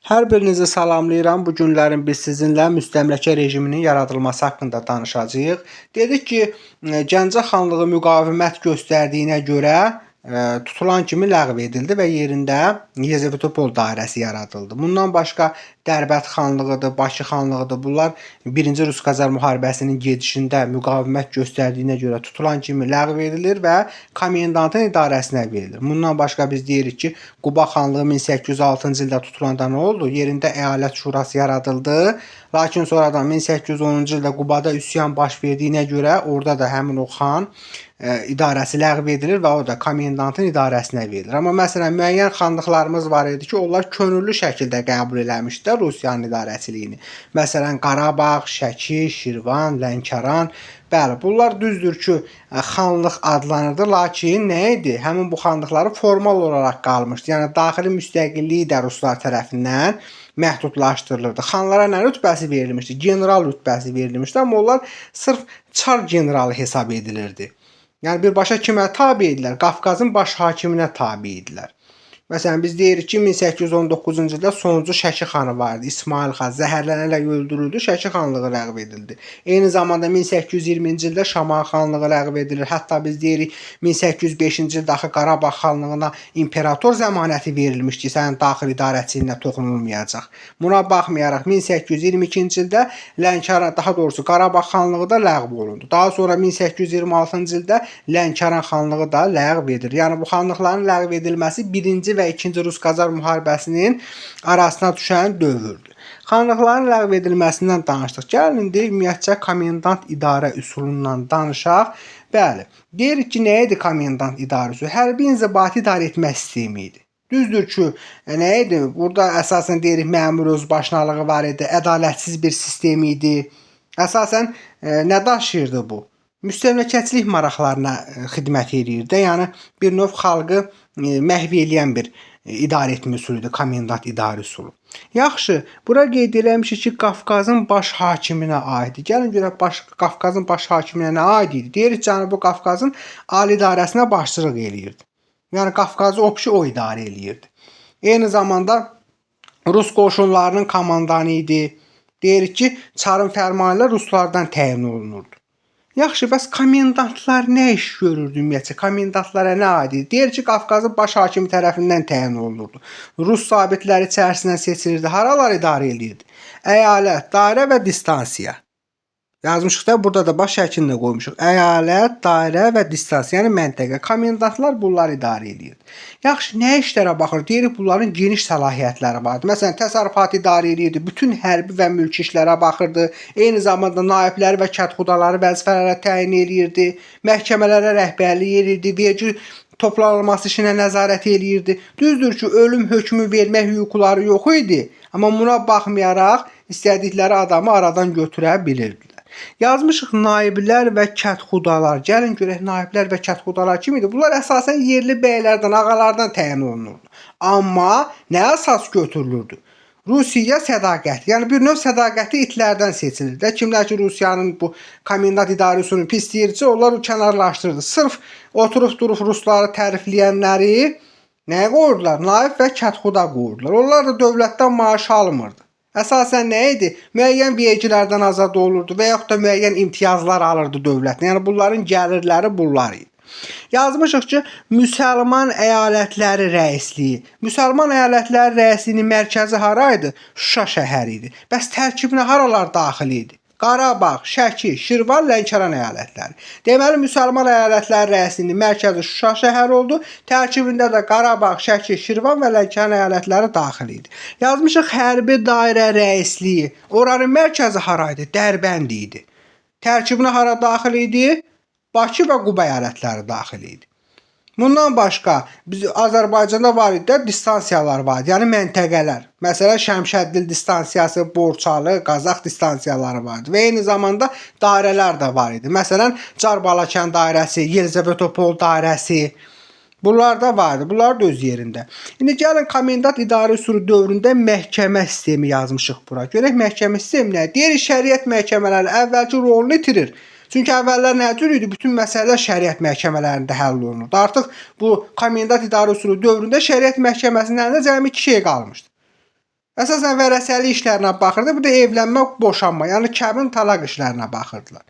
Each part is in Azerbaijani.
Hər birinizi salamlayıram. Bu günlərin biz sizinlə müstəmləkə rejiminin yaradılması haqqında danışacağıq. Dedik ki, Gəncə xanlığı müqavimət göstərdiyinə görə tutulan kimi ləğv edildi və yerində Yezavitopol dairəsi yaradıldı. Bundan başqa Dərbənd xanlığıdır, Bakı xanlığıdır. Bunlar 1-ci Rus-Qacar müharibəsinin gedişində müqavimət göstərdiyinə görə tutulan kimi ləğv edilir və komendantın idarəsinə verilir. Bundan başqa biz deyirik ki, Quba xanlığı 1806-cı ildə tutulanda nə oldu? Yerində əyalət şurası yaradıldı. Lakin sonradan 1810-cu ildə Qubada üsyan baş verdiyinə görə orada da həmin o xan idarəsi ləğv edilir və o da komendantın idarəsinə verilir. Amma məsələn müəyyən xanlıqlarımız var idi ki, onlar könüllü şəkildə qəbul eləmişdilər Rusiyanın idarəçiliyini. Məsələn Qarabağ, Şəki, Şirvan, Lənkəran. Bəli, bunlar düzdür ki, xanlıq adlanırdı, lakin nə idi? Həmin bu xanlıqları formal olaraq qalmışdı. Yəni daxili müstəqilliyi də ruslar tərəfindən məhdudlaşdırılırdı. Xanlara nə rütbəsi verilmişdi? General rütbəsi verilmişdi, amma onlar sırf çar generalı hesab edilirdi. Yəni birbaşa kimə tabe idilər? Qafqazın baş hakiminə tabe idilər. Məsələn biz deyirik ki, 1819-cu ildə sonuncu Şəki xanı vardı. İsmail xan zəhərlənərək öldürüldü, Şəki xanlığı ləğv edildi. Eyni zamanda 1820-ci ildə Şaman xanlığı ləğv edilir. Hətta biz deyirik 1805-ci ildə axı Qarabağ xanlığına imperator zəmanəti verilmişdi, sənin daxili idarəçiliyinə toxunulmayacaq. Buna baxmayaraq 1822-ci ildə Lənkəran, daha doğrusu Qarabağ xanlığı da ləğv olundu. Daha sonra 1826-cı ildə Lənkəran xanlığı da ləğv edilir. Yəni bu xanlıqların ləğv edilməsi 1-ci və 2-ci Rus-Qacar müharibəsinin arasına düşən dövrdür. Xanlıqların ləğv edilməsindən danışdıq. Gəlin indi ümumiyyətcə komendant idarə üsulundan danışaq. Bəli, deyirik ki, nə idi komendant idarə üsulu? Hərbi inzibati idarə etmə sistemi idi. Düzdür ki, nə idi? Burada əsasən deyirik məmur özbaşınalığı var idi, ədalətsiz bir sistem idi. Əsasən nə daşıyırdı bu? Müstəmləkəçilik maraqlarına xidmət edirdi. Yəni bir növ xalqı məhv eləyən bir idarə etmə üsuludur komendant idarə üsulu. Yaxşı, bura qeyd eləmişik ki, Qafqazın baş hakiminə aiddir. Gəlin görək Qafqazın baş hakiminə nə aid idi? Deyirik Cənubi Qafqazın ali idarəsinə başçılıq eləyirdi. Yəni Qafqazı o idarə eləyirdi. Eyni zamanda Rus qoşunlarının komandanı idi. Deyirik ki, çarın fərmanı ilə ruslardan təyin olunurdu. Yaxşı, bəs komendantlar nə iş görürdü ümumiyyətcə? Komendantlara nə aid idi? Deyir ki, Qafqazın baş hakimi tərəfindən təyin olunurdu. Rus zabitləri içərisindən seçilirdi. Haralar idarə edirdi? Əyalət, dairə və distansiya. Yazmışıq da, burada da baş həkimlə qoymuşuq. Əyalət, dairə və distansiya, yəni məntəqə. Komendantlar bunları idarə edirdi. Yaxşı, nə işlərə baxır? Deyirik, bunların geniş səlahiyyətləri vardı. Məsələn, təsərrüfatı idarə edirdi, bütün hərbi və mülki işlərə baxırdı. Eyni zamanda naibləri və kətxudaları vəzifələrə təyin edirdi. Məhkəmələrə rəhbərlik edirdi, vergi toplanılması işinə nəzarət edirdi. Düzdür ki, ölüm hökmü vermək hüquqları yox idi. Amma buna baxmayaraq istədikləri adamı aradan götürə bilirdilər. Yazmışıq naiblər və kətxudalar. Gəlin görək naiblər və kətxudalar kim idi? Bunlar əsasən yerli bəylərdən, ağalardan təyin olunurdu. Amma nə əsas götürülürdü? Rusiya sədaqəti. Yəni bir növ sədaqəti itlərdən seçilirdi. Kimlər ki Rusiyanın bu komendant idarə üsulunu pisləyirdi, onlar kənarlaşdırırdı. Sırf oturub rusları tərifləyənləri nəyə qoyurdular? Naib və kətxuda qoyurdular. Onlar da dövlətdən maaş almırdı. Əsasən nə idi? Müəyyən vergilərdən azad olurdu və yaxud da müəyyən imtiyazlar alırdı dövlətdən. Yəni bunların gəlirləri bunlar idi. Yazmışıq ki, Müsəlman əyalətləri rəisliyi. Müsəlman əyalətləri rəisliyinin mərkəzi haraydı? Şuşa şəhəri idi. Bəs tərkibinə haralar daxil idi? Qarabağ, Şəki, Şirvan, Lənkəran əyalətləri. Deməli, Müsəlman əyalətləri rəisliyinin mərkəzi Şuşa şəhəri oldu. Tərkibində də Qarabağ, Şəki, Şirvan və Lənkəran əyalətləri daxil idi. Yazmışıq hərbi dairə rəisliyi. Oranın mərkəzi haraydı? Dərbənd idi. Tərkibinə hara daxil idi? Bakı və Quba əyalətləri daxil idi. Bundan başqa biz Azərbaycanda var idi, distansiyalar var idi, yəni məntəqələr. Məsələn, Şəmşəddil distansiyası, Borçalı, Qazax distansiyaları vardı və eyni zamanda dairələr də var idi. Məsələn, Carbalakan dairəsi, Yelizavitopol dairəsi. Bunlar da vardı. Bunlar da öz yerində. İndi gəlin komendant idarə üsulu dövründə məhkəmə sistemi yazmışıq bura. Görək məhkəmə sistemi nə? Deyir şəriət məhkəmələri əvvəlki rolunu itirir. Çünki əvvəllər nə cür idi? Bütün məsələlər şəriət məhkəmələrində həll olunurdu. Artıq bu komendant idarə üsulu dövründə şəriət məhkəməsinin əlində cəmi 2 şey qalmışdı. Əsasən vərəsəlik işlərinə baxırdı. Bu da evlənmə, boşanma, yəni kəbin talaq işlərinə baxırdılar.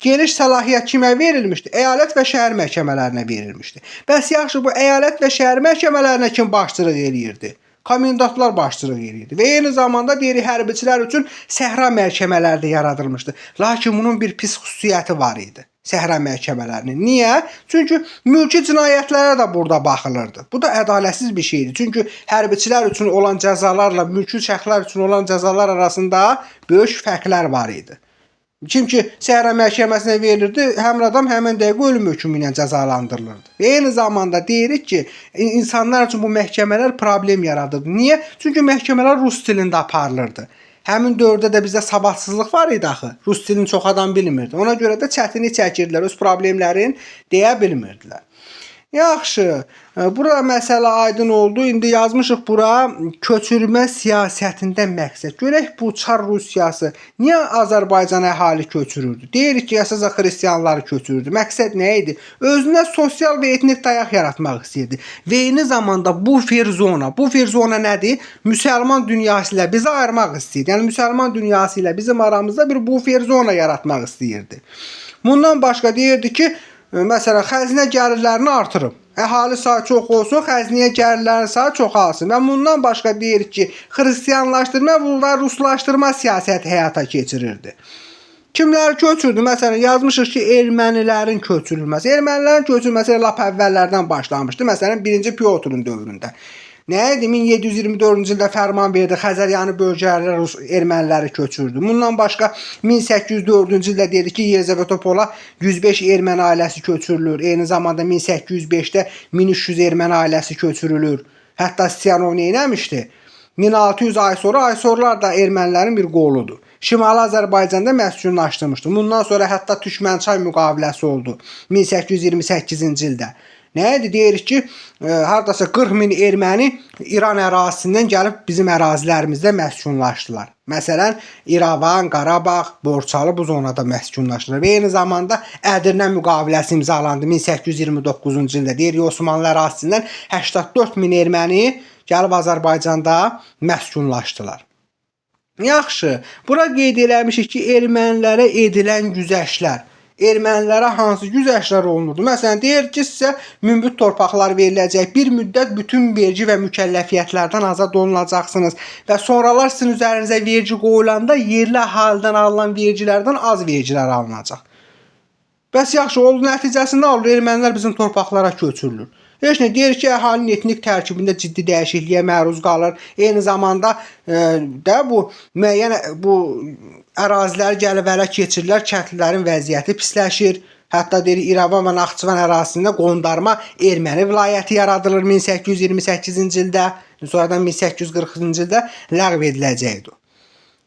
Geniş səlahiyyət kimə verilmişdi? Əyalət və şəhər məhkəmələrinə verilmişdi. Bəs yaxşı, bu əyalət və şəhər məhkəmələrinə kim başçılıq eləyirdi? Komendantlar başçılıq eləyirdi və eyni zamanda hərbiçilər üçün səhra məhkəmələri də yaradılmışdı. Lakin bunun bir pis xüsusiyyəti var idi. Səhra məhkəmələrinin. Niyə? Çünki mülki cinayətlərə də burada baxılırdı. Bu da ədalətsiz bir şeydir. Çünki hərbiçilər üçün olan cəzalarla mülki şəxslər üçün olan cəzalar arasında böyük fərqlər var idi. Kim ki səhra məhkəməsinə verilirdi, həmin adam həmin dəqiqə ölüm hökmü ilə cəzalandırılırdı. Və eyni zamanda deyirik ki, insanlar üçün bu məhkəmələr problem yaradırdı. Niyə? Çünki məhkəmələr rus dilində aparılırdı. Həmin dövrdə də bizdə savadsızlıq var idi axı. Rus dilini çox adam bilmirdi. Ona görə də çətinlik çəkirdilər, öz problemlərini deyə bilmirdilər. Yaxşı, burada məsələ aydın oldu. İndi yazmışıq bura köçürmə siyasətində məqsəd. Görək bu Çar Rusiyası niyə Azərbaycan əhali köçürürdü? Deyirik ki, əsasən xristianları köçürürdü. Məqsəd nə idi? Özünə sosial və etnik dayaq yaratmaq istəyirdi. Və eyni zamanda bufer zona nədir? Müsəlman dünyası ilə bizi ayırmaq istəyirdi. Yəni müsəlman dünyası ilə bizim aramızda bir bufer zona yaratmaq istəyirdi. Bundan başqa deyirdi ki, məsələn, xəzinə gəlirlərini artırıb. Əhali sayı çox olsun, xəzinəyə gəlirlərin sayı çoxalsın. Və bundan başqa deyirik ki, xristianlaşdırma və ruslaşdırma siyasəti həyata keçirirdi. Kimləri köçürdü? Məsələn, yazmışıq ki, ermənilərin köçürülməsi. Ermənilərin köçürülməsi lap əvvəllərdən başlamışdı. Məsələn, 1-ci Pyotrun dövründə. Nə idi? 1724-cü ildə fərman verdi, Xəzəryanı bölgələrə rus erməniləri köçürdü. Bundan başqa 1804-cü ildə dedi ki, Yezavetopola 105 erməni ailəsi köçürülür. Eyni zamanda 1805-də 1300 erməni ailəsi köçürülür. Hətta Stianov nə etmişdi? 1600 ay sonra da ermənilərin bir qoludur. Şimali Azərbaycanda məskunlaşdırmışdı. Bundan sonra hətta Türkmənçay müqaviləsi oldu 1828-ci ildə. Nə idi? Deyirik ki, hardasa 40 min erməni İran ərazisindən gəlib bizim ərazilərimizdə məskunlaşdılar. Məsələn, İrəvan, Qarabağ, Borçalı bu zonada məskunlaşdılar. Və eyni zamanda Ədirnə müqaviləsi imzalandı 1829-cu ildə. Deyirik, Osmanlı ərazisindən 84 min erməni gəlib Azərbaycanda məskunlaşdılar. Yaxşı, bura qeyd eləmişik ki, ermənilərə edilən güzəştlər. Ermənilərə hansı güzəştlər olunurdu? Məsələn, deyir ki, sizə münbit torpaqlar veriləcək. Bir müddət bütün vergi və mükəlləfiyyətlərdən azad olunacaqsınız və sonralar sizin üzərinizə vergi qoyulanda yerli əhalidən alınan vergilərdən az vergilər alınacaq. Bəs yaxşı, o nəticəsində nə olur? Ermənilər bizim torpaqlara köçürülür. Heç nə, deyir ki, əhalinin etnik tərkibində ciddi dəyişikliyə məruz qalır. Eyni zamanda bu müəyyən əraziləri gəlib ələ keçirirlər, kəndlilərin vəziyyəti pisləşir. Hətta deyir, İrəvan və Naxçıvan ərazisində qondarma erməni vilayəti yaradılır 1828-ci ildə. Sonradan 1840-cı ildə ləğv ediləcəkdir.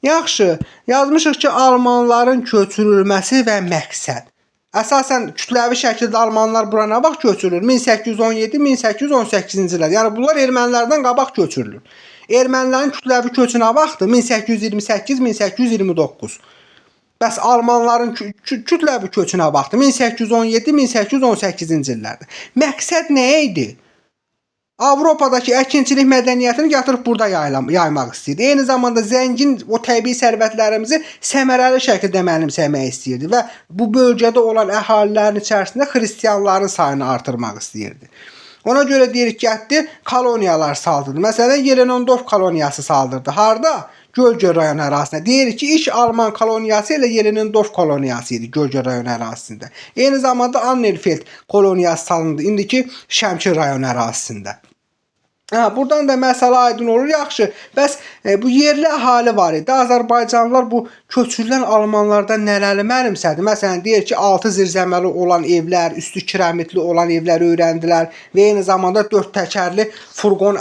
Yaxşı, yazmışıq ki, almanların köçürülməsi və məqsəd. Əsasən kütləvi şəkildə almanlar bura nə vaxt köçürülür? 1817-1818-ci illər. Yəni bunlar ermənilərdən qabaq köçürülür. Ermənilərin kütləvi köçünə vaxtı 1828-1829. Bəs almanların kütləvi köçünə vaxtı 1817-1818-ci illərdir. Məqsəd nə idi? Avropadakı əkinçilik mədəniyyətini gətirib burada yaymaq istəyirdi. Eyni zamanda zəngin o təbii sərvətlərimizi səmərəli şəkildə mənimsəmək istəyirdi və bu bölgədə olan əhalilərin içərisində xristianların sayını artırmaq istəyirdi. Ona görə deyirik ki, koloniyalar saldırdı. Məsələn, Yelenondorf koloniyası saldırdı. Harda? Gölgöl rayon ərazisində. Deyirik ki, ilk Alman koloniyası ilə Yelenondorf koloniyası idi Gölgöl rayon ərazisində. Eyni zamanda Annelfeld koloniyası salındı indiki Şəmkir rayon ərazisində. Buradan da məsələ aydın olur. Yaxşı, bəs bu yerli əhali var idi. Azərbaycanlılar bu köçürülən almanlardan nələri mənimsədi? Məsələn, deyir ki, altı zirzəməli olan evlər, üstü kirəmitli olan evləri öyrəndilər və eyni zamanda 4 təkərli furqon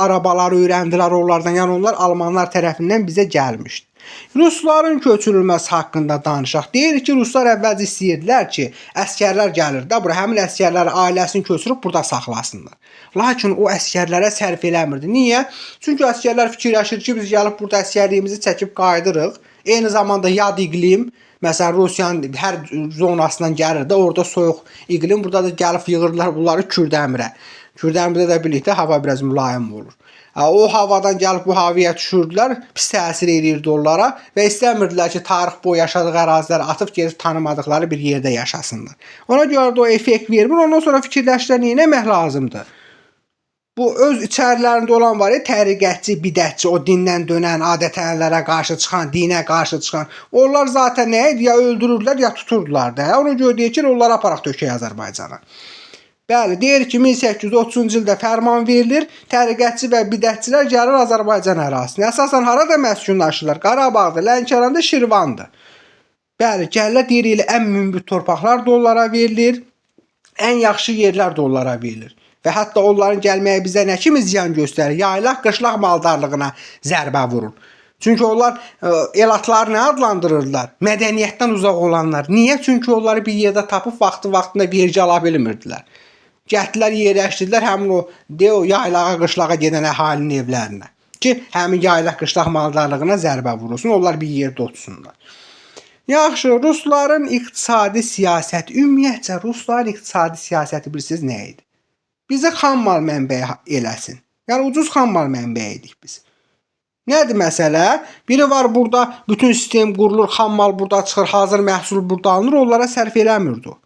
arabaları öyrəndilər onlardan. Yəni onlar almanlar tərəfindən bizə gəlmişdi. Rusların köçürülməsi haqqında danışaq. Deyirik ki, ruslar əvvəlcə istəyirdilər ki, əskərlər gəlir də bura, həmin əskərləri ailəsini köçürüb burada saxlasınlar. Lakin o əskərlərə sərf eləmirdi. Niyə? Çünki əskərlər fikirləşir ki, biz gəlib burada əskərliyimizi çəkib qayıdırıq. Eyni zamanda yad iqlim, məsələn, Rusiyanın hər zonasından gəlir də, orada soyuq iqlim, burada da gəlib yığırlar bunları Kürdəmirə. Kürdəmirdə də birlikdə hava biraz mülayim olur. O havadan gəlib bu havaya düşürdülər, pis təsir edirdi onlara və istəmirdilər ki, tarix boyu yaşadığı əraziləri atıb gedib tanımadıkları bir yerdə yaşasınlar. Ona görə də o effekt vermir. Ondan sonra fikirləşdilər, nə etmək lazımdır? Bu öz içərilərində olan var ya, təriqətçi, bidətçi, o dindən dönən, adət-ənənələrə qarşı çıxan, dinə qarşı çıxan. Onlar zaten nə idi? Ya öldürürdülər, ya tuturdular da. Ona görə deyir ki, onları aparaq dökək Azərbaycana. Bəli, deyir ki, 1830-cu ildə fərman verilir. Təriqətçi və bidətçilər gəlir Azərbaycan ərazisinə. Əsasən harada məskunlaşırlar? Qarabağda, Lənkəranda, Şirvanda. Bəli, gəlirlər, deyir elə ən münbit torpaqlar da onlara verilir. Ən yaxşı yerlər də onlara verilir. Və hətta onların gəlməyə bizə nə kimi ziyan göstərir? Yaylaq, qışlaq maldarlığına zərbə vurur. Çünki onlar elatları nə adlandırırlar? Mədəniyyətdən uzaq olanlar. Niyə? Çünki onları bir yerdə tapıb vaxtında vergi ala bilmirdilər. Gətdilər, yerləşdirdilər həmin o yaylağa, qışlağa gedən əhalinin evlərinə. Ki, həmin yaylaq, qışlaq maldarlığına zərbə vurulsun, onlar bir yerdə otursunlar. Yaxşı, Rusların iqtisadi siyasəti, ümumiyyətcə Rusların iqtisadi siyasəti bilirsiniz nə idi? Bizə xam mal mənbəyi eləsin. Yəni ucuz xam mal mənbəyi idik biz. Nədir məsələ? Biri var burada, bütün sistem qurulur, xam mal burada çıxır, hazır məhsul burada alınır, onlara sərf eləmirdi o.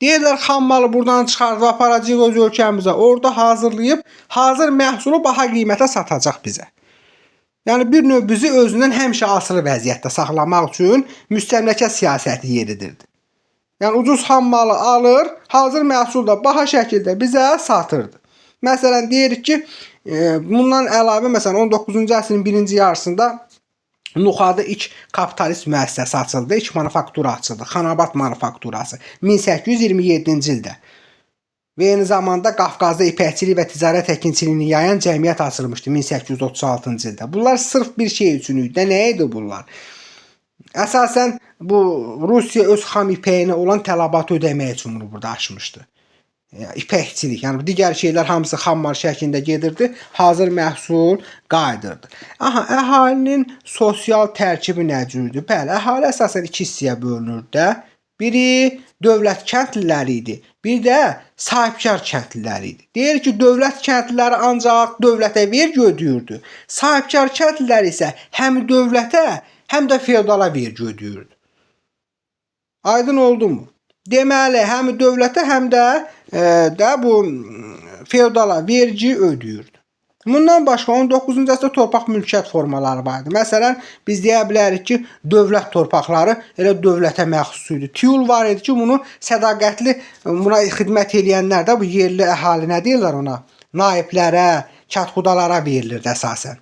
Deyirlər, xam malı buradan çıxardıb aparacaq öz ölkəmizə, orada hazırlayıb, hazır məhsulu baha qiymətə satacaq bizə. Yəni bir növ bizi özündən həmişə asılı vəziyyətdə saxlamaq üçün müstəmləkə siyasəti yeridirdi. Yəni ucuz xam malı alır, hazır məhsul da baha şəkildə bizə satırdı. Məsələn, deyirik ki, bundan əlavə məsələn 19-cu əsrin birinci yarısında Nuxada ilk kapitalist müəssisəsi açıldı, ilk manufaktura açıldı, Xanabad manufakturası 1827-ci ildə. Və eyni zamanda Qafqazda ipəkçilik və ticarət əkinçiliyini yayan cəmiyyət açılmışdı 1836-cı ildə. Bunlar sırf bir şey üçün idi. Nə idi bunlar? Əsasən bu Rusiya öz xam ipəyinə olan tələbatı ödəmək üçün bunu burada açmışdı. İpəkçilik, yəni digər şeylər hamısı xam mal şəklində gedirdi, hazır məhsul qayıdırdı. Aha, əhalinin sosial tərkibi nə cürdür? Bəli, əhali əsasən iki hissəyə bölünür də. Biri dövlət kəndliləri idi, bir də sahibkar kəndliləri idi. Deyir ki, dövlət kəndliləri ancaq dövlətə vergi ödəyirdi. Sahibkar kəndliləri isə həm dövlətə, həm də feodala vergi ödəyirdi. Aydın oldu mu? Deməli, həm dövlətə, həm də bu feodala vergi ödəyirdi. Bundan başqa 19-cu əsrdə torpaq mülkiyyət formaları var idi. Məsələn, biz deyə bilərik ki, dövlət torpaqları elə dövlətə məxsus idi. Tiyul var idi ki, bunu sədaqətli buna xidmət edənlər də bu yerli əhali nə deyirlər ona? Naiblərə, kətxudalara verilirdi əsasən.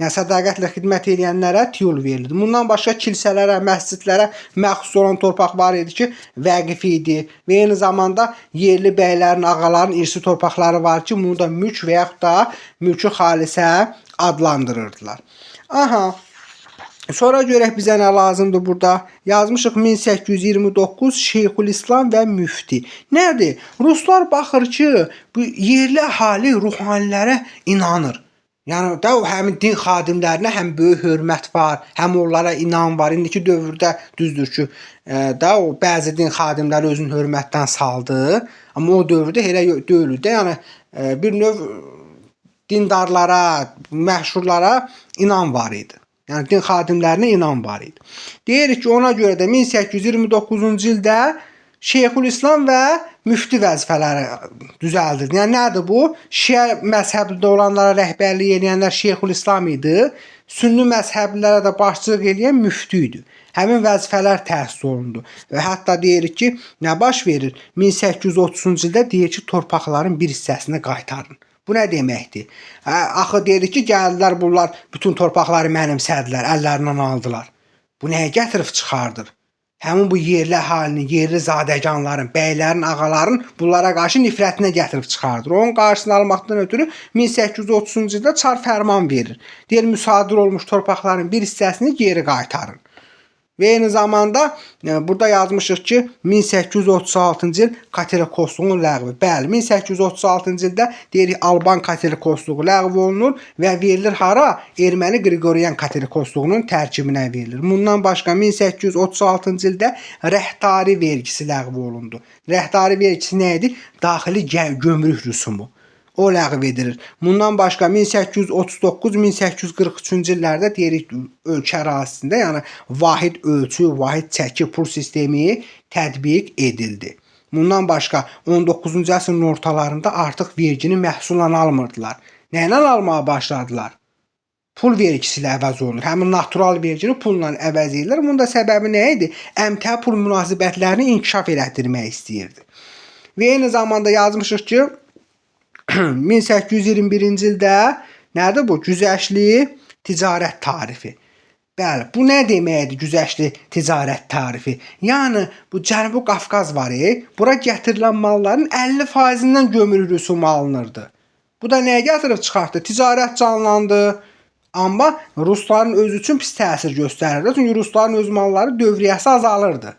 Yəni sədaqətlə xidmət edənlərə tiyul verilirdi. Bundan başqa kilsələrə, məscidlərə məxsus olan torpaq var idi ki, vəqif idi və eyni zamanda yerli bəylərin, ağaların irsi torpaqları var ki, bunu da mülk və yaxud da mülkü xalisə adlandırırdılar. Aha. Sonra görək bizə nə lazımdır burada. Yazmışıq 1829 Şeyxülislam və müfti. Nədir? Ruslar baxır ki, bu yerli əhali ruhanilərə inanır. Yəni də o həmin din xadimlərinə həm böyük hörmət var, həm onlara inam var. İndiki dövrdə düzdür ki, də o bəzi din xadimləri özünü hörmətdən saldı, amma o dövrdə elə deyildi. Yəni bir növ dindarlara, məşhurlara inam var idi. Yəni din xadimlərinə inam var idi. Deyirik ki, ona görə də 1829-cu ildə Şeyxülislam və müfti vəzifələri düzəldir. Yəni nədir bu? Şiə məzhəbində olanlara rəhbərlik edənlər Şeyxülislam idi. Sünni məzhəblilərə də başçılıq edən müfti idi. Həmin vəzifələr təsis olundu. Və hətta deyirik ki, nə baş verir? 1830-cu ildə deyir ki, torpaqların bir hissəsini qaytarın. Bu nə deməkdir? Axı deyirik ki, gəldilər bunlar bütün torpaqları mənimsədilər, əllərindən aldılar. Bu nəyə gətirib çıxardır? Həmin bu yerli əhalinin, yerli zadəganların, bəylərin, ağaların bunlara qarşı nifrətinə gətirib çıxardır. Onun qarşısını almaqdan ötürü 1830-cu ildə çar fərman verir. Deyir, müsadir olmuş torpaqların bir hissəsini geri qaytarın. Və eyni zamanda burada yazmışıq ki, 1836-cı il Katolikosluğun ləğvi. Bəli, 1836-cı ildə deyirik Alban Katolikosluğu ləğv olunur və verilir hara? Erməni Qriqoryan Katolikosluğunun tərkibinə verilir. Bundan başqa 1836-cı ildə rəhdari vergisi ləğv olundu. Rəhdari vergisi nə idi? Daxili gömrük rüsumu. o ləğv edilir. Bundan başqa 1839-1843-cü illərdə deyirik ölkə ərazisində, yəni vahid ölçü, vahid çəki pul sistemi tətbiq edildi. Bundan başqa 19-cu əsrin ortalarında artıq vergini məhsulla almırdılar. Nə ilə almağa başladılar? Pul vergisi ilə əvəz olunur. Həmin natural vergini pulla əvəz edirlər. Bunun da səbəbi nə idi? Əmtəə pul münasibətlərini inkişaf elətdirmək istəyirdi. Və eyni zamanda yazmışıq ki, 1821-ci ildə nədir bu? Güzəştli ticarət tarifi. Bəli, bu nə deməkdir güzəştli ticarət tarifi? Yəni bu Cənubi Qafqaz var, bura gətirilən malların 50%-dən gömrük rüsumu alınırdı. Bu da nəyə gətirib çıxartdı? Ticarət canlandı. Amma rusların özü üçün pis təsir göstərirdi. Çünki rusların öz malları dövriyyəsi azalırdı.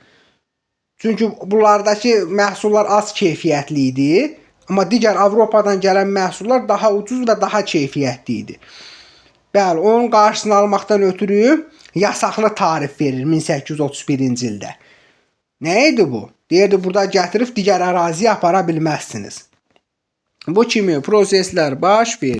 Çünki bunlardakı məhsullar az keyfiyyətli idi. Amma digər Avropadan gələn məhsullar daha ucuz və daha keyfiyyətli idi. Bəli, onun qarşısını almaqdan ötürü yasaqlı tarif verir 1831-ci ildə. Nə idi bu? Deyirdi, burada gətirib digər əraziyə apara bilməzsiniz. Bu kimi proseslər baş verir.